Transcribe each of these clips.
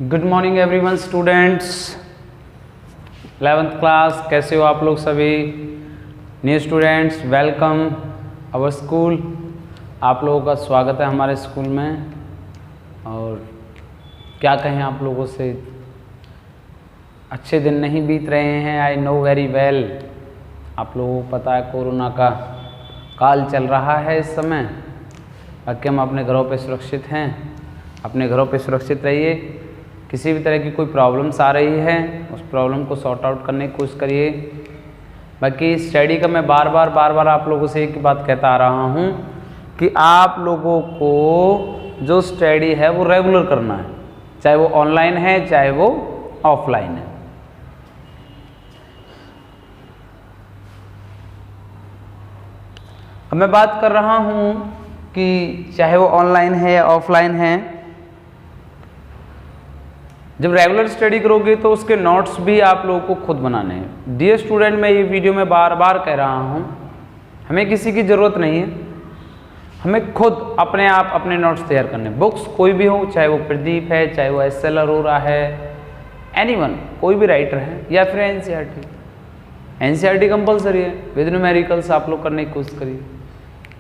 Good morning everyone students, 11th class. कैसे हो आप लोग सभी? New students, welcome our school. आप लोगों का स्वागत है हमारे स्कूल में। और क्या कहें आप लोगों से, अच्छे दिन नहीं बीत रहे हैं। I know very well. आप लोगों को पता है कोरोना का काल चल रहा है इस समय। बाकी हम अपने घरों पे सुरक्षित हैं, अपने घरों पे सुरक्षित रहिए। किसी भी तरह की कोई प्रॉब्लम्स आ रही है उस प्रॉब्लम को सॉर्ट आउट करने की कोशिश करिए। बाकी स्टडी का मैं बार बार आप लोगों से एक बात कहता आ रहा हूँ कि आप लोगों को जो स्टडी है वो रेगुलर करना है, चाहे वो ऑनलाइन है चाहे वो ऑफलाइन है। अब मैं बात कर रहा हूँ कि चाहे वो ऑनलाइन है या ऑफलाइन है, जब रेगुलर स्टडी करोगे तो उसके नोट्स भी आप लोगों को खुद बनाने हैं। डियर स्टूडेंट, मैं ये वीडियो में बार बार कह रहा हूँ, हमें किसी की ज़रूरत नहीं है, हमें खुद अपने आप अपने नोट्स तैयार करने। बुक्स कोई भी हो, चाहे वो प्रदीप है, चाहे वो एस एल अरोरा है, एनीवन, कोई भी राइटर है, या फिर एनसीईआरटी कंपलसरी है। विद न्यूमेरिकल्स आप लोग करने की कोशिश करिए।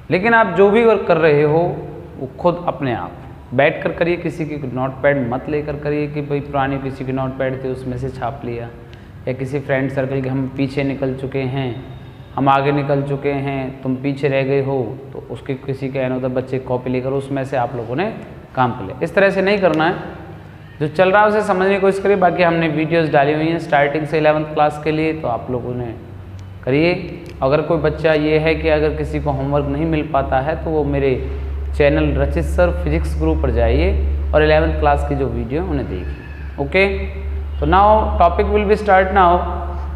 लेकिन आप जो भी वर्क कर रहे हो वो खुद अपने आप बैठ कर करिए। किसी की नोट पैड मत लेकर करिए कि भाई पुरानी किसी की नोट पैड थी उसमें से छाप लिया, या किसी फ्रेंड सर्कल के हम पीछे निकल चुके हैं, हम आगे निकल चुके हैं, तुम पीछे रह गए हो, तो उसके किसी के अनदर बच्चे कॉपी लेकर उसमें से आप लोगों ने काम कर लिया। इस तरह से नहीं करना है। जो चल रहा है उसे समझने की कोशिश करिए। बाकी हमने वीडियोस डाली हुई हैं स्टार्टिंग से 11th क्लास के लिए, तो आप लोगों ने करिए। अगर कोई बच्चा ये है कि अगर किसी को होमवर्क नहीं मिल पाता है तो वो मेरे चैनल रचित सर फिजिक्स ग्रुप पर जाइए और 11th क्लास की जो वीडियो उन्हें देखिए। ओके, तो now topic will be start now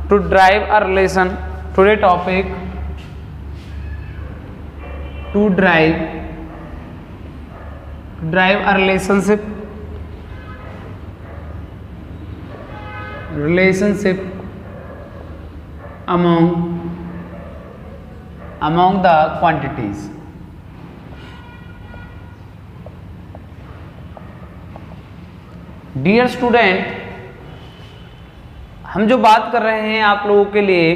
to drive a relation. Today topic to drive a relationship among the quantities। Dear student, हम जो बात कर रहे हैं आप लोगों के लिए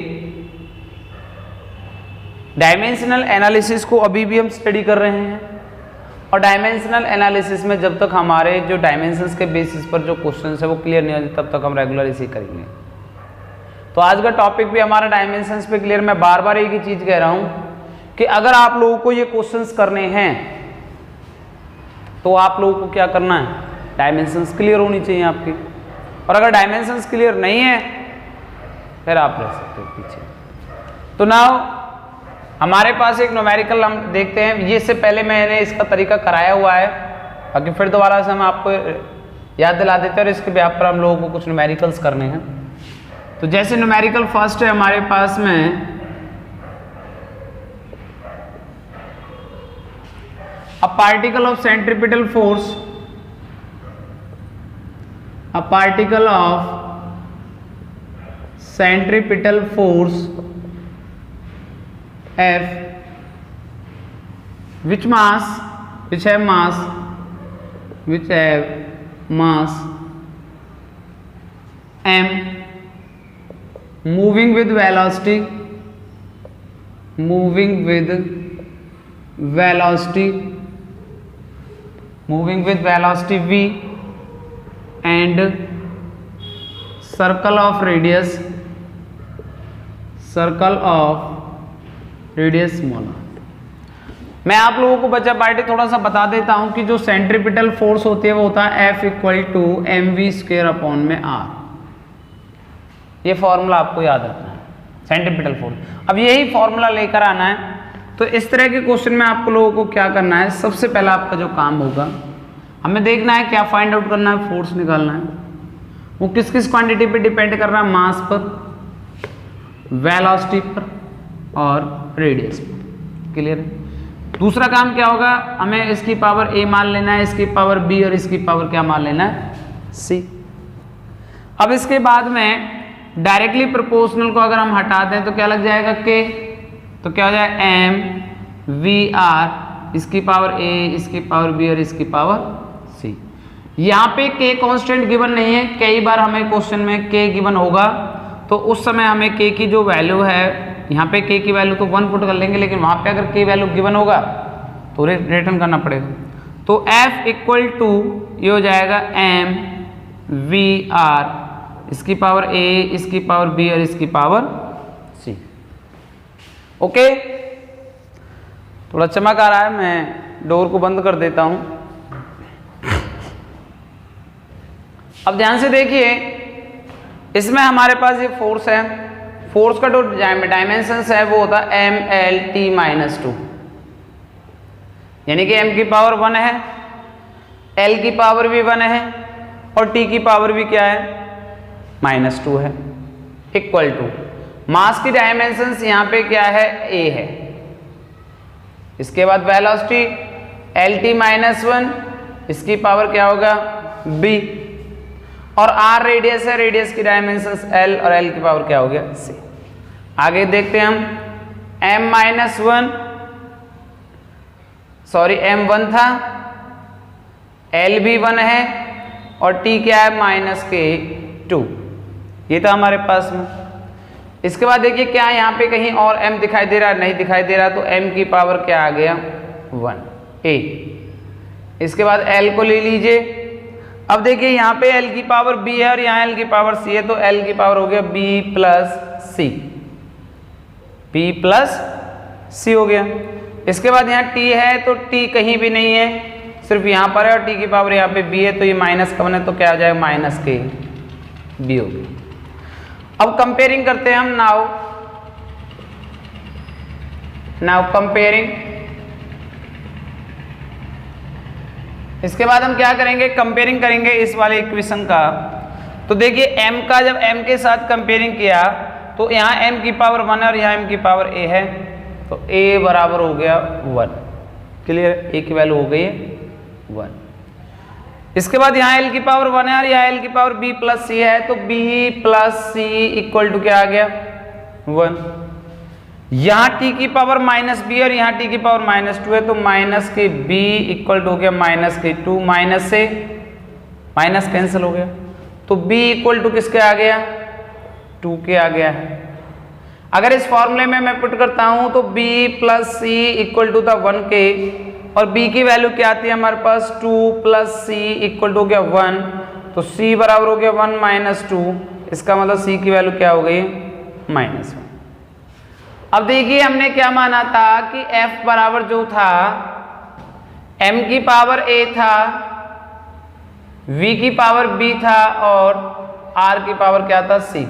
डायमेंशनल एनालिसिस को अभी भी हम स्टडी कर रहे हैं। और डायमेंशनल एनालिसिस में जब तक हमारे जो डायमेंशंस के बेसिस पर जो क्वेश्चंस है वो क्लियर नहीं होते तब तक हम रेगुलर इसी करेंगे। तो आज का टॉपिक भी हमारा डायमेंशंस पे क्लियर। मैं बार बार एक ही चीज कह रहा हूं कि अगर आप लोगों को ये क्वेश्चंस करने हैं तो आप लोगों को क्या करना है, डायमेंशंस क्लियर होनी चाहिए आपकी। और अगर डायमेंशंस क्लियर नहीं है फिर आप रह सकते हो पीछे। तो नाउ हमारे पास एक न्यूमेरिकल हम देखते हैं। ये से पहले मैंने इसका तरीका कराया हुआ है, बाकी फिर दोबारा से हम आपको याद दिला देते हैं और इसके बेस पर हम लोगों को कुछ न्यूमेरिकल्स करने हैं। तो जैसे न्यूमेरिकल फर्स्ट है हमारे पास में, a particle of centripetal force, a particle of centripetal force F which have mass m moving with velocity v and circle of radius small. मैं आप लोगों को बच्चा पार्टी थोड़ा सा बता देता हूं कि जो सेंट्रीपिटल फोर्स होती है वो होता है F = mv²/r। ये फॉर्मूला आपको याद रखना है, सेंट्रीपिटल फोर्स। अब यही फॉर्मूला लेकर आना है। तो इस तरह के क्वेश्चन में आप लोगों को क्या करना है, सबसे पहला आपका जो काम होगा, हमें देखना है क्या फाइंड आउट करना है, फोर्स निकालना है। वो किस किस क्वांटिटी पे डिपेंड कर रहा है, मास पर, वेलोसिटी पर और रेडियस पर। क्लियर है? दूसरा काम क्या होगा, हमें इसकी पावर a मान लेना है, इसकी पावर b और इसकी पावर क्या मान लेना है, c। अब इसके बाद में डायरेक्टली प्रोपोर्शनल को अगर हम हटा दें तो क्या लग जाएगा, k। तो क्या हो जाएगा, m v r, इसकी पावर a, इसकी पावर b और इसकी पावर c। यहाँ पे k कांस्टेंट गिवन नहीं है, कई बार हमें क्वेश्चन में k गिवन होगा तो उस समय हमें k की जो वैल्यू है, यहाँ पे k की वैल्यू तो 1 पुट कर लेंगे, लेकिन वहाँ पे अगर k वैल्यू गिवन होगा तो रिटर्न करना पड़ेगा। तो f इक्वल टू ये हो जाएगा m v r, इसकी पावर a, इसकी पावर b और इसकी पावर c। ओके, थोड़ा चमक आ रहा है, मैं डोर को बंद कर देता हूं। अब ध्यान से देखिए, इसमें हमारे पास ये फोर्स है, फोर्स का जो डायमेंशंस है वो होता है एम एल टी माइनस 2, यानी कि m की पावर 1 है, l की पावर भी 1 है और t की पावर भी क्या है, -2 है। इक्वल टू मास की डायमेंशंस यहाँ पे क्या है, a है। इसके बाद वेलोसिटी lt -1, इसकी पावर क्या होगा, b, और r रेडियस है, रेडियस की डायमेंशंस l और l की पावर क्या हो गया, c। आगे देखते हैं हम, m1 था, l भी 1 है और t क्या है, -k2, ये था हमारे पास में। इसके बाद देखिए क्या यहाँ पे कहीं और m दिखाई दे रहा है, नहीं दिखाई दे रहा, तो m की पावर क्या आ गया, 1a। इसके बाद l को ले लीजिए। अब देखिए यहाँ पे l की पावर b है और यहाँ l की पावर c है, तो l की पावर हो गया b प्लस c हो गया। इसके बाद यहाँ t है, तो t कहीं भी नहीं है, सिर्फ यहाँ पर है, और t की पावर यहाँ पे b है, तो ये माइनस का बने तो क्या आ जाएगा, -k b हो गया। अब कंपेयरिंग करते हैं हम, नाउ कंपेयरिंग। इसके बाद हम क्या करेंगे, कंपेयरिंग करेंगे इस वाले इक्वेशन का। तो देखिए m का जब m के साथ कंपेयरिंग किया तो यहाँ m की पावर 1 है और यहाँ m की पावर a है, तो a बराबर हो गया 1। क्लियर, a की वैल्यू हो गई है 1। इसके बाद यहाँ l की पावर 1 है और यहाँ l की पावर b प्लस c है, तो b plus c equal to क्या आ गया, 1। यहाँ t की पावर -b और यहाँ t की पावर -2 है, तो -b इक्वल टू हो गया -2, माइनस से माइनस कैंसिल हो गया, तो b इक्वल टू किसके आ गया, 2 के आ गया है। अगर इस फॉर्मूले में मैं पुट करता हूं तो b plus c equal to था 1k, और b की वैल्यू क्या आती है हमारे पास, 2 प्लस c इक्वल टू हो गया 1, तो c बराबर हो गया 1 - 2, इसका मतलब c की वैल्यू क्या हो गई, -1। अब देखिए हमने क्या माना था कि f बराबर जो था m की पावर a था, v की पावर b था और r की पावर क्या था, c।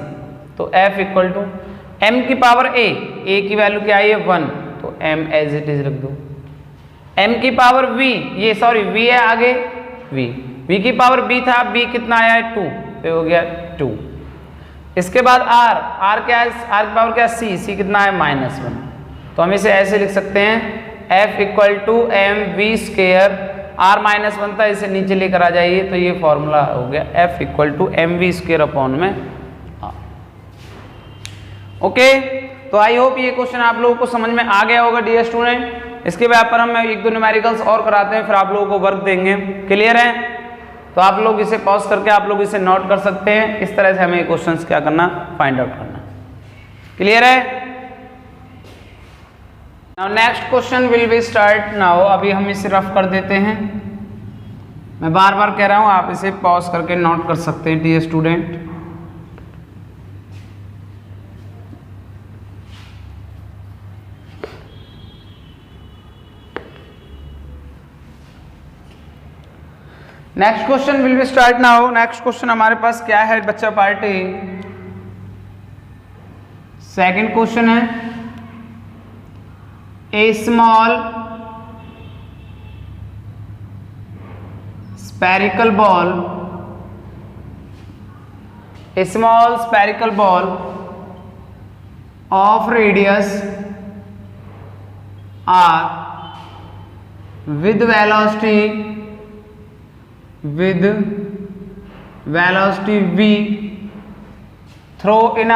तो f इक्वल टू m की पावर a की वैल्यू क्या है, 1, तो m एज इट इज रख दो। m की पावर v, ये सॉरी v है आगे, v की पावर b था, b कितना आया है, 2, तो हो गया 2। इसके बाद r क्या है, r की पावर क्या है, c कितना है, -1, तो हम इसे ऐसे लिख सकते हैं f equal to M V square, r -1 था, इसे नीचे लेकर आ जाइए, तो ये फॉर्मूला हो गया f equal to M V square upon में r। ओके, तो आई होप ये क्वेश्चन आप लोगों को समझ में आ गया होगा डियर स्टूडेंट। इसके बाद पर हम 1-2 न्यूमेरिकल्स और कराते हैं, फिर आप लोगों को वर्क देंगे। क्लियर है, तो आप लोग इसे पॉज करके आप लोग इसे नोट कर सकते हैं। इस तरह से हमें क्वेश्चंस क्या करना, फाइंड आउट करना। क्लियर है, now next question will be start now. अभी हम इसे रफ कर देते हैं, मैं बार बार कह रहा हूं, आप इसे पॉज करके नोट कर सकते हैं dear student. Next question will be start now. Next question हमारे पास क्या है बच्चा पार्टी, सेकंड क्वेश्चन है, a small spherical ball, a small spherical ball of radius r with velocity v throw in a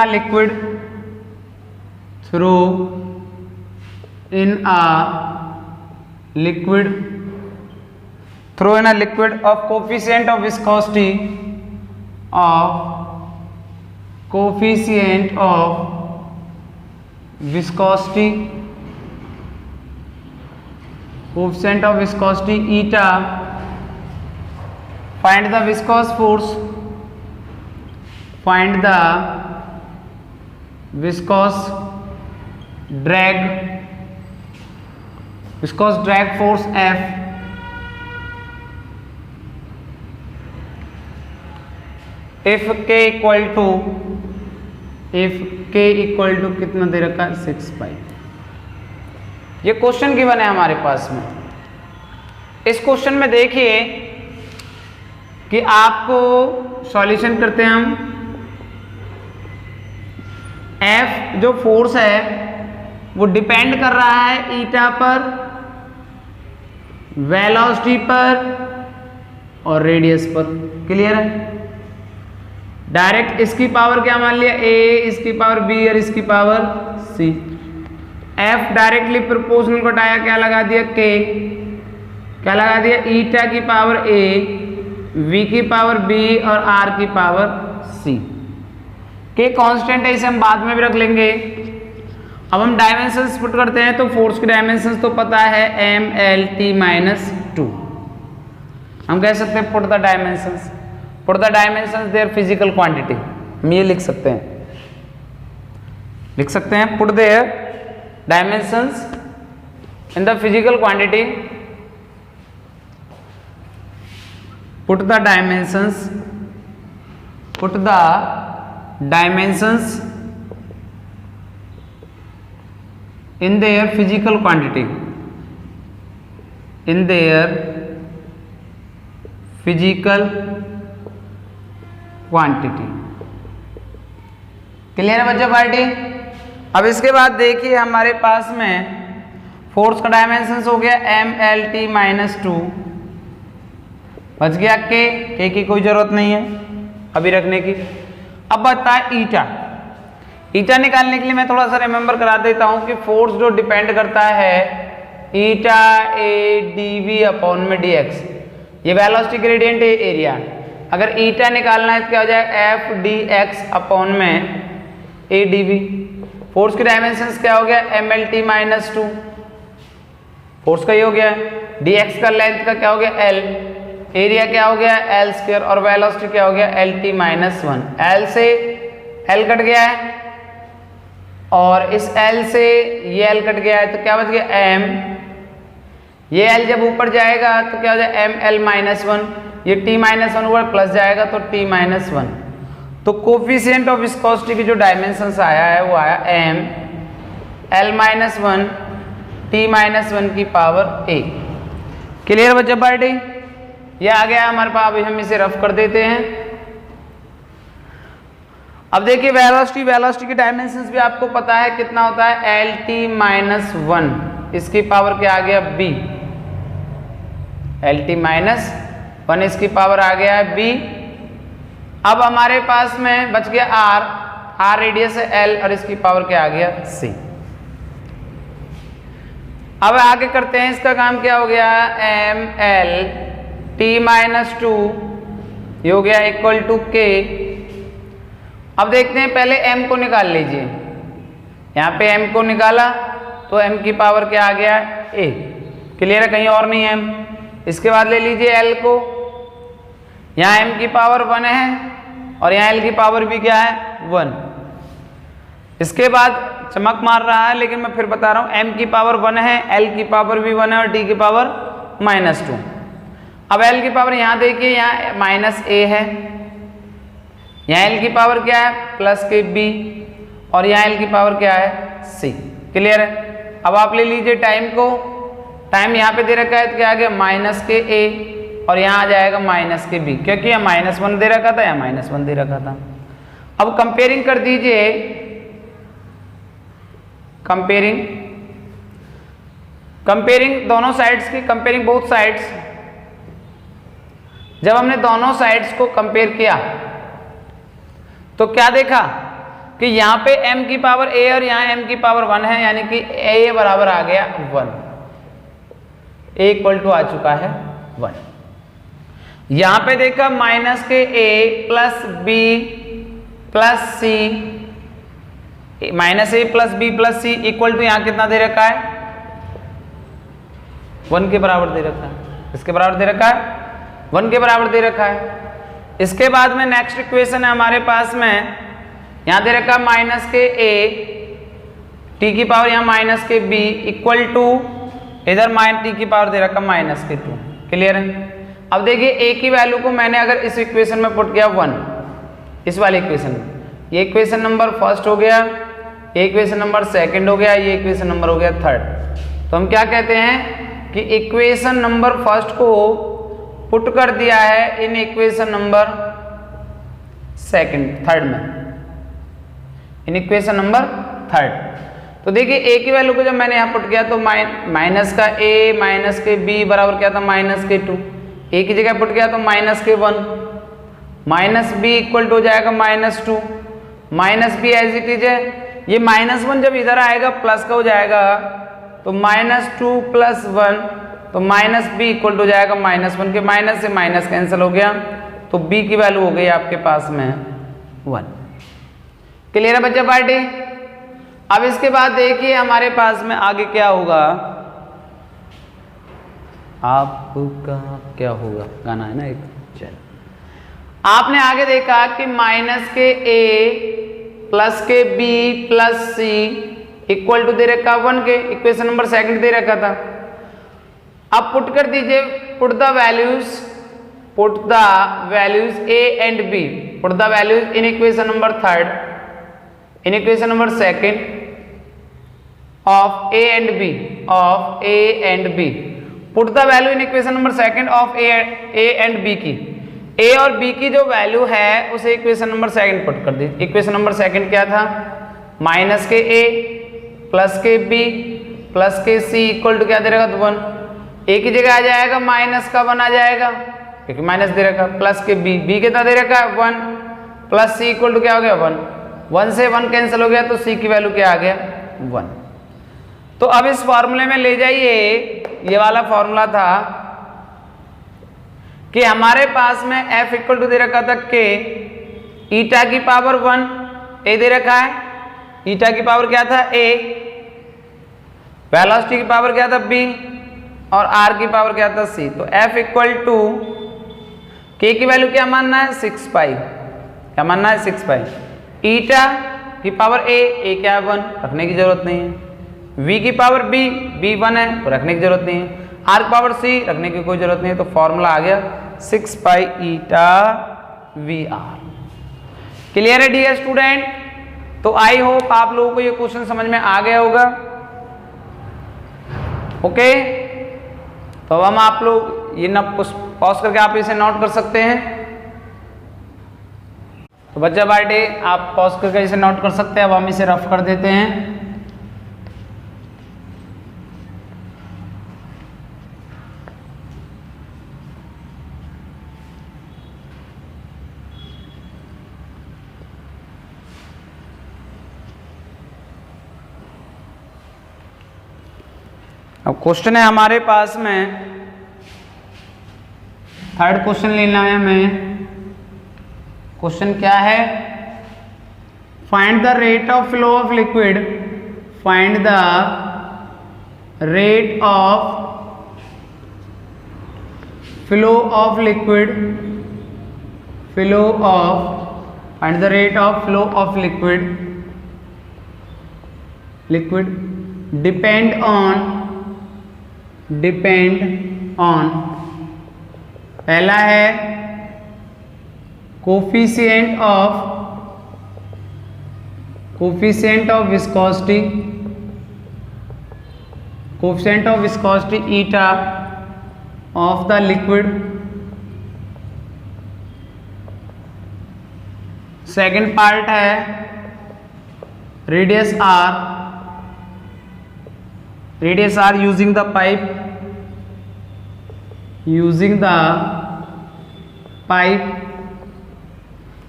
liquid throw in a liquid of coefficient of viscosity eta, find the viscous force, find the viscous drag force F, if k equal to कितना दे रखा है 6 पाई। ये question given है हमारे पास में। इस question में देखिए कि आपको सॉल्यूशन करते हैं हम। F जो फोर्स है वो डिपेंड कर रहा है ईटा पर, वेलोसिटी पर और रेडियस पर। क्लियर है? डायरेक्ट इसकी पावर क्या मान लिया a, इसकी पावर b और इसकी power c। F directly proportional को हटाया, क्या लगा दिया k, क्या लगा दिया ईटा की पावर a, v की पावर b और r की पावर c। k कांस्टेंट है, इसे हम बाद में भी रख लेंगे। अब हम डायमेंशंस पुट करते हैं तो फोर्स की डायमेंशंस तो पता है mlt-2। हम कह सकते हैं put the dimensions, put the dimensions their physical quantity. हम ये लिख सकते हैं put their dimensions in the physical quantity, put the dimensions in their physical quantity, clear है बच्चों पार्टी? अब इसके बाद देखिए हमारे पास में फोर्स का डायमेंशंस हो गया mlt-2, बच गया k की कोई जरूरत नहीं है अभी रखने की। अब बता ईटा निकालने के लिए मैं थोड़ा सा रिमेंबर करा देता हूं कि फोर्स जो डिपेंड करता है ईटा ए dv अपॉन में dx, ये वेलोसिटी ग्रेडियंट है एरिया। अगर ईटा निकालना है तो क्या हो जाएगा f dx अपॉन में a dv। फोर्स की डायमेंशंस क्या हो गया mlt-2, फोर्स का ही हो गया, dx का लेंथ का क्या हो गया l, एरिया क्या हो गया l स्क्वायर और वेलोसिटी क्या हो गया lt-1। l से l कट गया है और इस L से ये L कट गया है तो क्या बच गया m, ये L जब ऊपर जाएगा तो क्या हो जाएगा ml-1, ये t-1 ऊपर प्लस जाएगा तो t-1। तो कोफिशिएंट ऑफ विस्कोसिटी की जो डायमेंशंस आया है वो आया m l-1 t-1 की पावर a। क्लियर बच्चा पार्टी? ये आ गया हमारे पास, अभी हम इसे रफ कर देते हैं। अब देखिए वेलोसिटी की डायमेंशंस भी आपको पता है कितना होता है lt-1, इसकी पावर क्या आ गया b, lt-1 इसकी पावर आ गया है b। अब हमारे पास में बच गया r रेडियस है l और इसकी पावर क्या आ गया c। अब आगे करते हैं, इसका काम क्या हो गया mlt-2 ये हो गया इक्वल टू k। अब देखते हैं, पहले m को निकाल लीजिए, यहाँ पे m को निकाला तो m की पावर क्या आ गया a। क्लियर है? कहीं और नहीं है m। इसके बाद ले लीजिए l को, यहाँ m की पावर 1 है और यहाँ l की पावर भी क्या है 1। इसके बाद चमक मार रहा है लेकिन मैं फिर बता रहा हूँ m की पावर 1 है, l की पावर भी 1 है और t की पावर -2। अब l की पावर यहाँ देखिए, यहाँ -a है, यहाँ l की पावर क्या है +kb और यहाँ l की पावर क्या है c। क्लियर है? अब आप ले लीजिए टाइम को, टाइम यहाँ पे दे रखा है तो क्या आ गया -ka और यहाँ आ जाएगा -kb, क्योंकि यहाँ -1 दे रखा था, यहाँ -1 दे रखा था। अब कंपेयरिंग कर दीजिए, कंपेयरिंग दोनों साइड्स की, कंपेयरिंग बोथ साइड्स। जब हमने दोनों साइड्स को कंपेयर किया तो क्या देखा कि यहाँ पे m की पावर a और यहाँ m की पावर 1 है, यानी कि a बराबर आ गया 1, a इक्वल टू आ चुका है 1। यहां पे देखा माइनस के A plus B plus C, minus A plus B plus C equal to यहां कितना दे रखा है 1 के बराबर दे रखा है। इसके बराबर दे रखा है 1 के बराबर दे रखा है। इसके बाद में नेक्स्ट इक्वेशन है हमारे पास में, यहां दे रखा है माइनस के ए टी की पावर यहां माइनस के बी इक्वल टू इधर माइनस टी की पावर दे रखा माइनस के 2। क्लियर है। अब देखिए ए की वैल्यू को मैंने अगर इस इक्वेशन में पुट किया 1, इस वाले इक्वेशन में, ये इक्वेशन नंबर फर्स्ट हो गया, ये इक्वेशन नंबर सेकंड हो गया, ये इक्वेशन नंबर हो गया थर्ड। तो हम क्या कहते हैं कि इक्वेशन नंबर फर्स्ट को पुट कर दिया है इन इक्वेशन नंबर सेकंड थर्ड में, इन इक्वेशन नंबर थर्ड। तो देखिए ए की वैल्यू को जब मैंने यहाँ पुट किया तो माइनस का ए माइनस के बी बराबर क्या था माइनस के 2, ए की जगह पुट किया तो माइनस के 1, माइनस बी इक्वल टू हो जाएगा minus 2, minus B as it is है। ये माइनस 1 जब इधर आएगा प्लस का हो जाएगा तो माइनस 2 प्लस 1, तो माइनस बी इक्वल टू हो जाएगा माइनस 1 के माइनस से माइनस कैंसिल हो गया, तो बी की वैल्यू हो गई आपके पास में 1। क्लियर है बच्चा पार्टी। अब इसके बाद देखिए हमारे पास में आगे क्या होगा, आपका क्या होगा, गाना है ना एक, चल आपने आगे देखा कि माइनस के ए प्लस के B plus C equal to दे रखा 1 के, इक्वेशन नंबर सेकंड दे रखा था। अब पुट कर दीजिए, put the values A and B, put the values in equation number third, in equation number second of A and B, put the value in equation number second of A and B की, A और B की जो value है उसे equation number second put कर दी। Equation number second क्या था, minus के ए प्लस के बी प्लस के सी इक्वल टू क्या दे रखा 1, ए की जगह आ जाएगा माइनस का 1 आ जाएगा क्योंकि माइनस दे रखा, प्लस के बी कितना दे रखा है 1, प्लस सी इक्वल टू क्या हो गया 1, 1 से 1 कैंसिल हो गया तो सी की वैल्यू क्या आ गया 1। तो अब इस फॉर्मूले में ले जाइए, ये वाला फॉर्मूला था कि हमारे पास में f इक्वल टू दे रखा था के ईटा की पावर 1 ए दे रखा है, ईटा की पावर क्या था a, वेलोसिटी की पावर क्या था b और r की पावर क्या था c। तो f इक्वल टू k की वैल्यू क्या मानना है 6 पाई, क्या मानना है 6 पाई, ईटा की पावर a क्या है 1 रखने की जरूरत नहीं है, v की पावर b 1 है तो रखने की जरूरत नहीं है, r की पावर c रखने की कोई जरूरत नहीं है। तो फॉर्मूला आ गया 6 पाई ईटा वी आर। क्लियर है डियर स्टूडेंट। तो आई होप आप लोगों को ये क्वेश्चन समझ में आ गया होगा। ओके, तो अब हम आप लोग ये ना पॉज करके आप इसे नोट कर सकते हैं। तो बच्चा बाटे आप पॉज करके इसे नोट कर सकते हैं। अब हम इसे रफ कर देते हैं। अब क्वेश्चन है हमारे पास में, थर्ड क्वेश्चन लेना है हमें। क्वेश्चन क्या है, find the rate of flow of liquid, find the rate of flow of liquid, flow of find the rate of flow of liquid, liquid depend on पहला है coefficient of viscosity, coefficient of viscosity eta of the liquid. Second part है radius R using the pipe,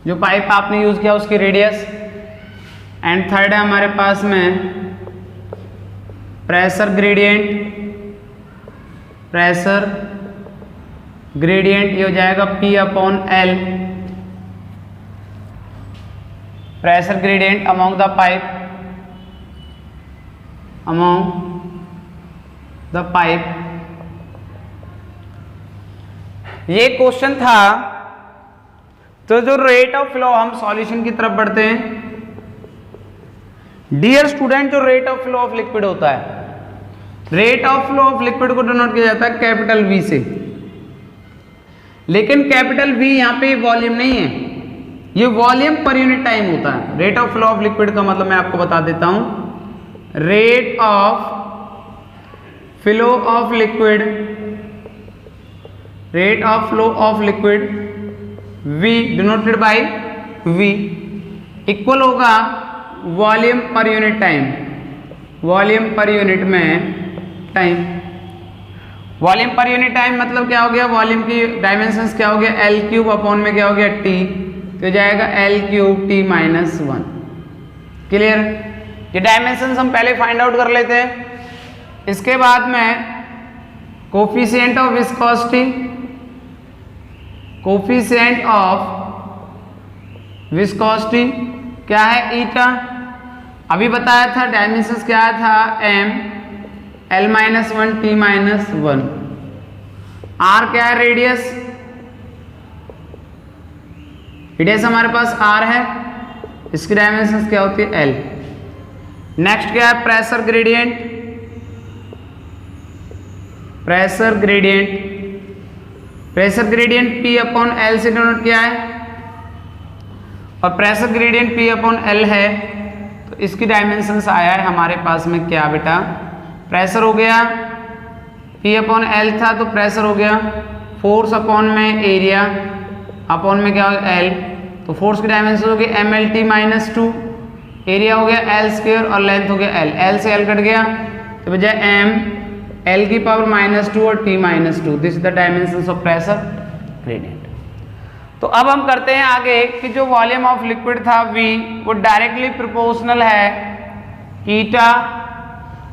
जो pipe आपने use किया उसकी radius. And third है हमारे पास में प्रेशर ग्रेडियंट ये हो जाएगा P upon L, pressure gradient among the pipe, ये क्वेश्चन था। तो जो रेट ऑफ फ्लो, हम सॉल्यूशन की तरफ बढ़ते हैं। डियर स्टूडेंट, जो rate of flow of liquid होता है, rate of flow of liquid को डिनोट किया जाता है कैपिटल V से, लेकिन कैपिटल V यहाँ पे वॉल्यूम नहीं है, ये वॉल्यूम पर यूनिट टाइम होता है। Rate of flow of liquid का मतलब मैं आपको बता देता हूं, rate of flow of liquid, rate of flow of liquid V denoted by V equal होगा वॉल्यूम पर यूनिट टाइम, वॉल्यूम पर यूनिट में टाइम। वॉल्यूम पर यूनिट टाइम मतलब क्या हो गया, वॉल्यूम की डायमेंशंस क्या हो गया, L क्यूब अपॉन में क्या हो गया T, तो जाएगा L cube T minus 1। Clear? ये डायमेंशंस हम पहले फाइंड आउट कर लेते हैं। इसके बाद में coefficient of viscosity, coefficient of viscosity क्या है, ईटा। अभी बताया था डायमेंशंस क्या था, M, L minus 1 T minus 1। R क्या है, रेडियस, रेडियस हमारे पास R है, इसकी डायमेंशंस क्या होती है, L। नेक्स्ट क्या है, pressure gradient, pressure gradient, pressure gradient P upon L से डिनोट किया है, और pressure gradient P upon L है, तो इसकी डायमेंशंस आया है हमारे पास में क्या बेटा, प्रेशर हो गया P अपॉन L था तो प्रेशर हो गया, फोर्स अपॉन में एरिया अपॉन में क्या हो गया L, तो फोर्स की डायमेंशन हो गई MLT माइनस 2, एरिया हो गया L स्क्वायर और लेंथ हो गया L, L से L कट गया तो बजाय M L की पावर माइनस 2 और T minus 2, this is the dimensions of pressure gradient. तो अब हम करते हैं आगे कि जो वॉल्यूम ऑफ लिक्विड था V वो डायरेक्टली प्रोपोर्शनल है ईटा,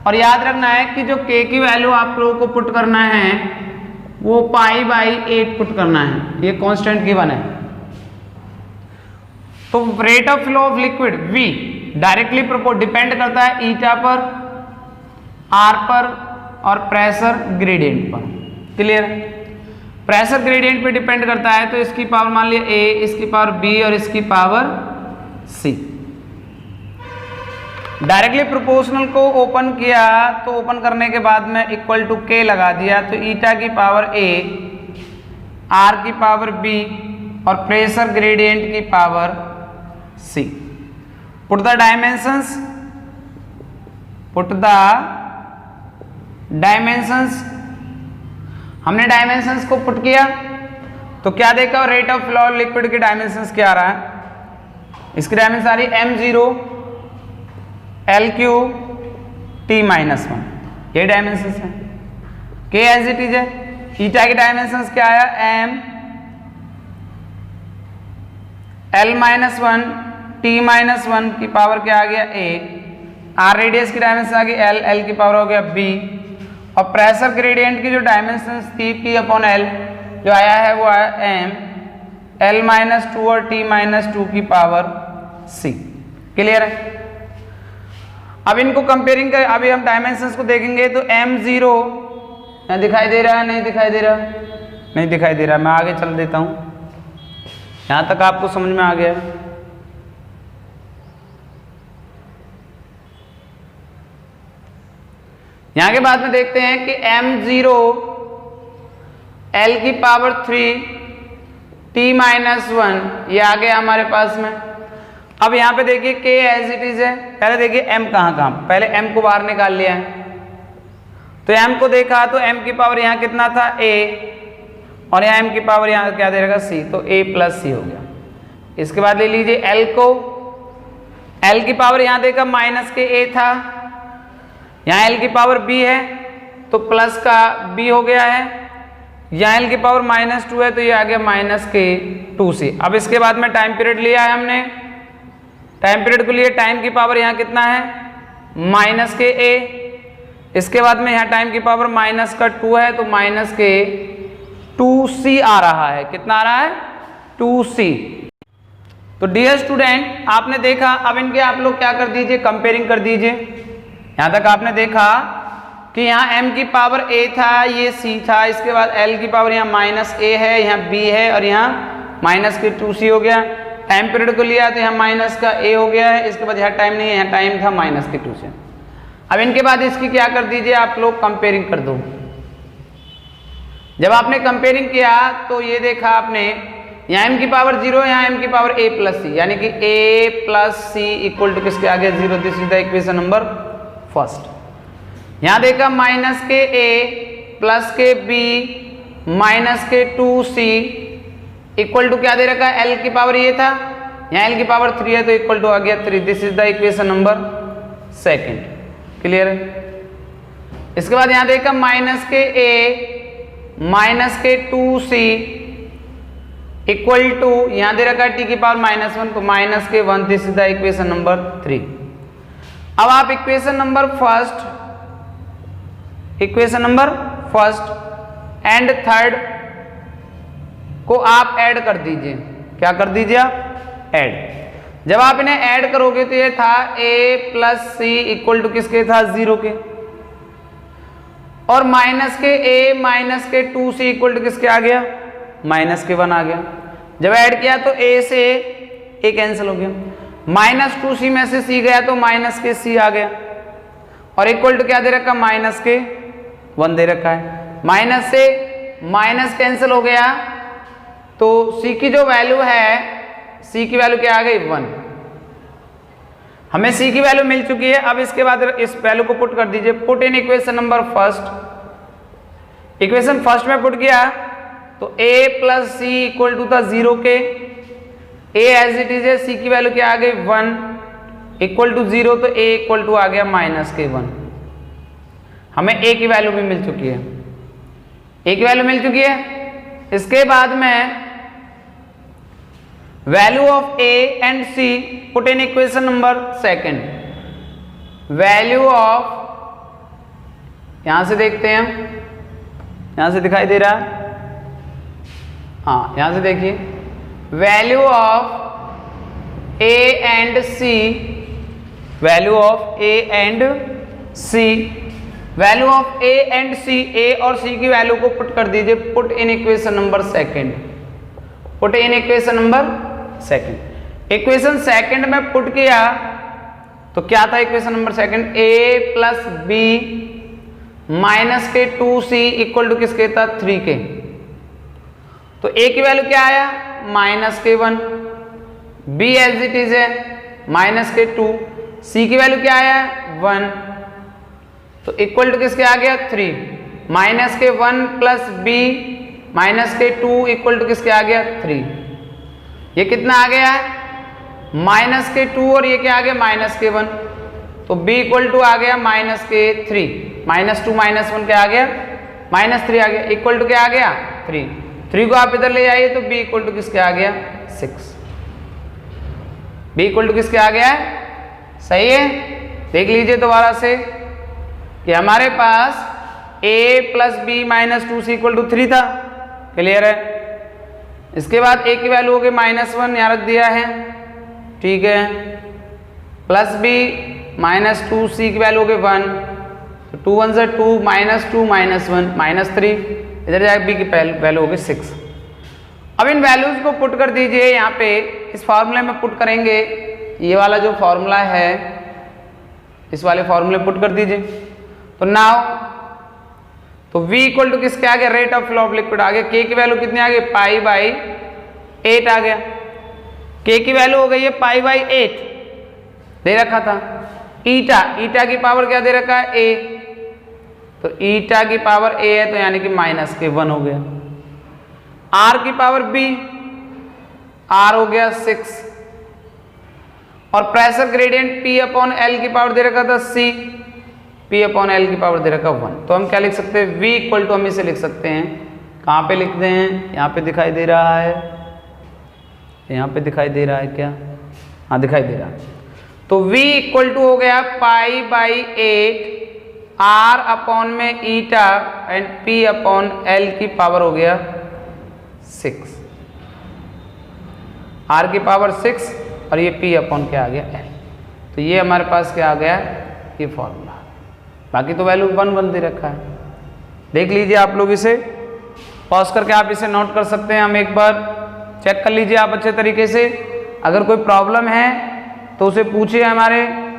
और याद रखना है कि जो K की वैल्यू आप लोगों को पुट करना है वो पाई बाई 8 पुट करना है, ये कांस्टेंट गिवन है। तो rate of flow of liquid V directly depend करता है ईटा पर, R पर और प्रेशर ग्रेडियंट पर। क्लियर? प्रेशर ग्रेडियंट पे डिपेंड करता है तो इसकी पावर मान लिया A, इसकी पावर B और इसकी पावर C। डायरेक्टली प्रोपोर्शनल को ओपन किया तो ओपन करने के बाद में इक्वल टू K लगा दिया, तो ईटा की पावर A, R की पावर B और प्रेशर ग्रेडियंट की power C। Put the dimensions, put the dimensions, हमने डायमेंशंस को पुट किया तो क्या देखा, rate of flow of liquid की डायमेंशंस क्या आ रहा है, इसकी डायमेंशन आ रही है M0 L cube T minus 1, ये डायमेंशंस है। K एज इट इज है। ईटा की डायमेंशंस क्या आया, M L minus 1 T minus 1 की पावर क्या आ गया A, R रेडियस की डायमेंशन आ गई L, L की पावर हो गया B, और प्रेशर ग्रेडियंट की जो डायमेंशंस थी P अपॉन L जो आया है वो आया M L माइनस 2 और T माइनस 2 की पावर C। क्लियर है? अब इनको कंपेयरिंग करें, अभी हम डायमेंशंस को देखेंगे तो M0 यहाँ दिखाई दे रहा है, नहीं दिखाई दे रहा, नहीं दिखाई दे रहा, मैं आगे चल देता हूँ, यहाँ तक आपको समझ में आ गया। यहाँ के बाद में देखते हैं कि M0 L की पावर 3 T माइनस 1 ये आ गया हमारे पास में। अब यहाँ पे देखिए K एज इट इज है, पहले देखिए M कहाँ, पहले M को बाहर निकाल लिया है, तो M को देखा तो M की पावर यहाँ कितना था A, और यहाँ M की पावर यहाँ क्या दे रहेगा C, तो A प्लस C हो गया। इसके बाद ले लीजिए L को, L की पावर यहाँ देखा माइनस के A था, यहाँ L की पावर B है तो प्लस का B हो गया है, यहाँ L की पावर माइनस 2 है तो ये आ गया माइनस के 2C। अब इसके बाद में टाइम पीरियड लिया है हमने, टाइम पीरियड को लिए, टाइम की पावर यहाँ कितना है माइनस के A, इसके बाद में यहाँ टाइम की पावर माइनस का 2 है तो माइनस के 2c आ रहा है। कितना आ रहा है? 2c। तो डियर स्टूडेंट आपने देखा, अब इनके आप लोग क्या कर दीजिए, कंपेयरिंग कर दीजिए। यहां तक आपने देखा कि यहाँ m की पावर a था, ये c था, इसके बाद l की पावर यहाँ माइनस a है, यहाँ b है और यहाँ माइनस के 2c हो गया। टाइम पीरियड को लिया तो यहाँ माइनस का a हो गया है, इसके बाद यहाँ टाइम नहीं है, यहाँ टाइम था माइनस के 2c। अब इनके बाद इसकी क्या कर दीजिए आप लोग, कंपेयरिंग कर दो। जब आपने कंपेयरिंग किया तो ये देखा आपने यहाँ m की पावर 0, यहाँ m की पावर a प्लस सी, यानी कि a plus C equal to किसके आ गया 0। This is the equation number first. यहाँ देखा minus K a plus K b minus K 2c equal to क्या दे रखा है, l की पावर ये था, यहाँ l की पावर 3 है तो इक्वल टू आ गया 3। This is the equation number second. Clear है? इसके बाद यहाँ देखा minus K a minus K 2c equal to यहाँ दे रखा है t की पावर -1 तो माइनस के 1। This is the equation number 3। अब आप equation number first and third को आप ऐड कर दीजिए। क्या कर दीजिए आप? ऐड। जब आप इन्हें ऐड करोगे तो ये था a plus C equal to किसके था 0 के, और minus K a minus K 2c equal to किसके आ गया, माइनस के 1 आ गया। जब ऐड किया तो a से a कैंसिल हो गया, माइनस 2c में से c गया तो माइनस के c आ गया, और इक्वल टू क्या दे रखा, माइनस के 1 दे रखा है। माइनस से माइनस कैंसिल हो गया तो c की जो वैल्यू है, c की वैल्यू क्या आ गई 1। हमें c की वैल्यू मिल चुकी है। अब इसके बाद इस वैल्यू को पुट कर दीजिए। Put in equation number first. Equation first में पुट किया तो a plus C equal to था 0 के, a एज इट इज है, c की वैल्यू क्या आ गई 1 इक्वल टू 0 तो a इक्वल टू आ गया माइनस के 1। हमें a की वैल्यू भी मिल चुकी है, a की वैल्यू मिल चुकी है। इसके बाद में value of a and c put in equation number second. Value of, यहां से देखते हैं, यहां से दिखाई दे रहा है, हाँ यहां से देखिए, value of a and c, value of a and c, value of a and c, a और c की वैल्यू को पुट कर दीजिए। Put in equation number second. Put in equation number second. Equation second में put किया तो क्या था equation number second, a plus B minus K 2c equal to किसके था 3 के। तो a की वैल्यू क्या आया, माइनस के 1, b एज इट इज है माइनस के 2, c की वैल्यू क्या आया 1 तो इक्वल टू किसके आ गया 3। माइनस के 1 प्लस b माइनस के 2 इक्वल टू किसके आ गया 3। ये कितना आ गया है माइनस के 2 और ये क्या आ गया माइनस के 1, तो b इक्वल टू आ गया माइनस के 3। माइनस 2 माइनस 1 क्या आ गया -3 आ गया, इक्वल टू क्या आ गया 3 को आप इधर ले आइए तो b इक्वल टू किसके आ गया 6। b इक्वल टू किसके आ गया है, सही है। देख लीजिए दोबारा से कि हमारे पास a plus B minus 2c equal to 3 था। क्लियर है? इसके बाद a की वैल्यू हो गई -1, यहाँ रख दिया है, ठीक है, प्लस b माइनस 2c की वैल्यू हो गई 1 तो 2 1 से 2 -2 -1 -3, इधर जाके b की वैल्यू हो गई 6। अब इन वैल्यूज को पुट कर दीजिए यहाँ पे, इस फॉर्मूले में पुट करेंगे। ये वाला जो फॉर्मूला है इस वाले फॉर्मूले पुट कर दीजिए। तो नाउ तो v इक्वल टू किसके आ गया, rate of flow of liquid आ गया। k की वैल्यू कितनी आ गई π/8 आ गया। k की वैल्यू हो गई है π/8 दे रखा था। ईटा की पावर क्या दे रखा है a, तो ईटा की पावर a है तो यानी कि माइनस के 1 हो गया। r की पावर b, r हो गया 6, और प्रेशर ग्रेडियंट P/L की पावर दे रखा था c, P/L की पावर दे रखा 1। तो हम क्या लिख सकते हैं, v इक्वल टू हम इसे लिख सकते हैं, कहाँ पे लिखते हैं, यहाँ पे दिखाई दे रहा है, यहाँ पे दिखाई दे रहा है क्या, हाँ दिखाई दे रहा है। तो v इक्वल टू हो गया π/8 r अपॉन में ईटा एंड P/L की पावर हो गया 6, r की पावर 6 और ये p अपॉन क्या आ गया l। तो ये हमारे पास क्या आ गया, ये फॉर्मूला। बाकी तो वैल्यू 1 1 दे रखा है। देख लीजिए आप लोग, इसे पॉज करके आप इसे नोट कर सकते हैं। हम एक बार चेक कर लीजिए आप अच्छे तरीके से। अगर कोई प्रॉब्लम है तो उसे पूछिए हमारे।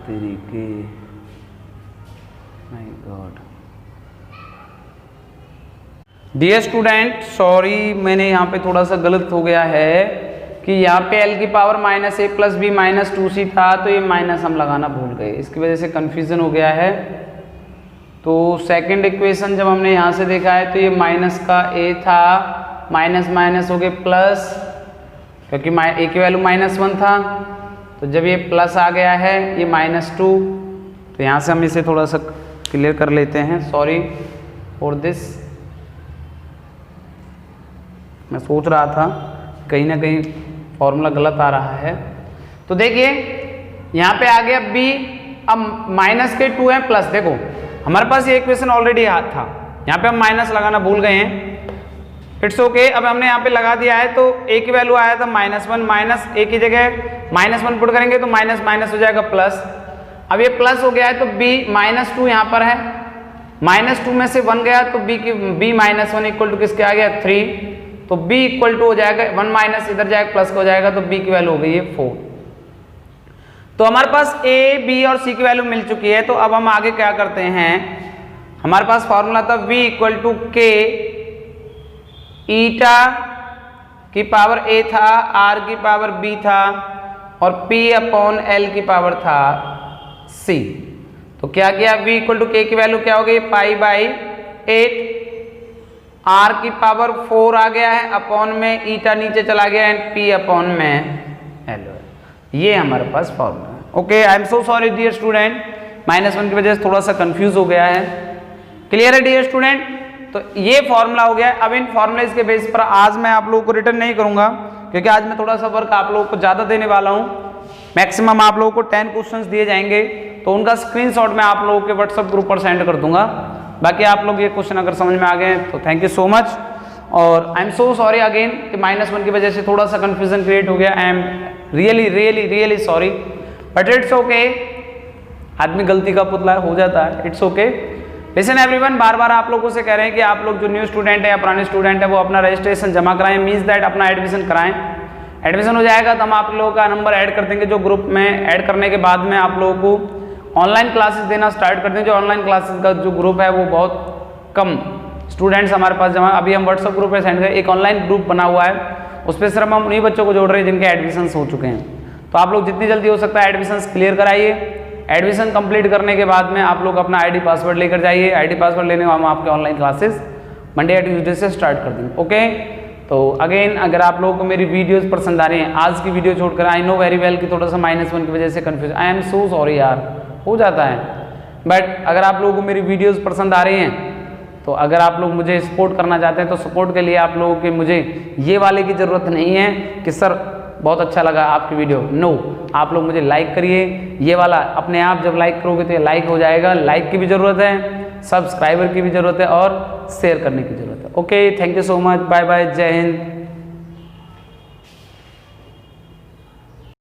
तरीके my god. Dear student, sorry मैंने यहाँ पे थोड़ा सा गलत हो गया है कि यहाँ पे l की पावर -a + b - 2c था, तो ये माइनस हम लगाना भूल गए, इसकी वजह से कंफ्यूजन हो गया है। तो सेकंड इक्वेशन जब हमने यहाँ से देखा है तो ये माइनस का a था, माइनस माइनस हो गए प्लस, क्योंकि a की वैल्यू -1 था। तो जब ये प्लस आ गया है ये -2, तो यहाँ से हम इसे थोड़ा सा क्लियर कर लेते हैं। सॉरी फॉर दिस, मैं सोच रहा था कहीं ना कहीं फॉर्मूला गलत आ रहा है। तो देखिए यहाँ पे आ गया b, अब माइनस के 2 है प्लस। देखो हमारे पास ये इक्वेशन ऑलरेडी था, यहाँ पे हम माइनस लगाना भूल गए हैं। It's okay. अब हमने यहाँ पे लगा दिया है तो a की वैल्यू आया था -1, माइनस a की जगह -1 पुट करेंगे तो माइनस माइनस हो जाएगा प्लस। अब ये प्लस हो गया है तो b -2 यहाँ पर है, -2 में से 1 गया तो b -1 इक्वल टू किसके आ गया 3, तो b इक्वल टू हो जाएगा 1 माइनस इधर जाएगा प्लस का हो जाएगा, तो b की वैल्यू हो गई है 4। तो हमारे पास a, b और c की वैल्यू मिल चुकी है। तो अब हम आगे क्या करते हैं, हमारे पास फॉर्मूला था v इक्वल टू k ईटा की पावर a था, r की पावर b था और p अपॉन l की पावर था c। तो क्या किया, v इक्वल टू k की वैल्यू क्या हो गई π/8, r की पावर 4 आ गया है, अपॉन में ईटा नीचे चला गया एंड p अपॉन में l। ये हमारे पास फॉर्मूला है। Okay, I am so sorry dear student, -1 की वजह से थोड़ा सा कंफ्यूज हो गया है। क्लियर है डियर स्टूडेंट? तो ये फॉर्मूला हो गया। अब इन फॉर्मूले के बेस पर आज मैं आप लोगों को रिटर्न नहीं करूंगा, क्योंकि आज मैं थोड़ा सा वर्क आप लोगों को ज़्यादा देने वाला हूं। मैक्सिमम आप लोगों को 10 क्वेश्चंस दिए जाएंगे, तो उनका स्क्रीनशॉट मैं आप लोगों के व्हाट्सएप ग्रुप पर सेंड कर दूंगा। बाकी आप लोग ये क्वेश्चन अगर समझ में आ गए तो थैंक यू सो मच। और I am so sorry again कि -1 की वजह से थोड़ा सा कन्फ्यूजन क्रिएट हो गया। I am really sorry, but it's okay. आदमी गलती का पुतला हो जाता है, इट्स ओके। लिसन एवरीवन, बार बार आप लोगों से कह रहे हैं कि आप लोग जो न्यू स्टूडेंट है या पुराने स्टूडेंट है वो अपना रजिस्ट्रेशन जमा कराएं, मीन्स दैट अपना एडमिशन कराएं। एडमिशन हो जाएगा तो हम आप लोगों का नंबर ऐड कर देंगे, जो ग्रुप में ऐड करने के बाद में आप लोगों को ऑनलाइन क्लासेस देना स्टार्ट कर देंगे। जो ऑनलाइन क्लासेस का जो ग्रुप है वो बहुत कम स्टूडेंट्स हमारे पास जमा, अभी हम व्हाट्सअप ग्रुप पर सेंड करें, एक ऑनलाइन ग्रुप बना हुआ है, उस पर सिर्फ हम उन्हीं बच्चों को जोड़ रहे हैं जिनके एडमिशन हो चुके हैं। तो आप लोग जितनी जल्दी हो सकता है एडमिशन क्लियर कराइए। एडमिशन कंप्लीट करने के बाद में आप लोग अपना आईडी पासवर्ड लेकर जाइए। आईडी पासवर्ड लेने में हम आपके ऑनलाइन क्लासेस मंडे या ट्यूसडे से स्टार्ट कर देंगे। ओके, तो अगेन अगर आप लोगों को मेरी वीडियोस पसंद आ रही हैं, आज की वीडियो छोड़कर, आई नो वेरी वेल कि थोड़ा सा -1 की वजह से confuse, I am so sorry यार, हो जाता है। बट अगर आप लोगों को मेरी वीडियोज़ पसंद आ रही हैं, तो अगर आप लोग मुझे सपोर्ट करना चाहते हैं तो सपोर्ट के लिए आप लोगों के मुझे ये वाले की ज़रूरत नहीं है कि सर बहुत अच्छा लगा आपकी वीडियो। नो, आप लोग मुझे लाइक करिए, ये वाला अपने आप जब लाइक करोगे तो ये लाइक हो जाएगा। लाइक की भी ज़रूरत है, सब्सक्राइबर की भी ज़रूरत है और शेयर करने की ज़रूरत है। Okay, thank you so much, bye bye, जय हिंद।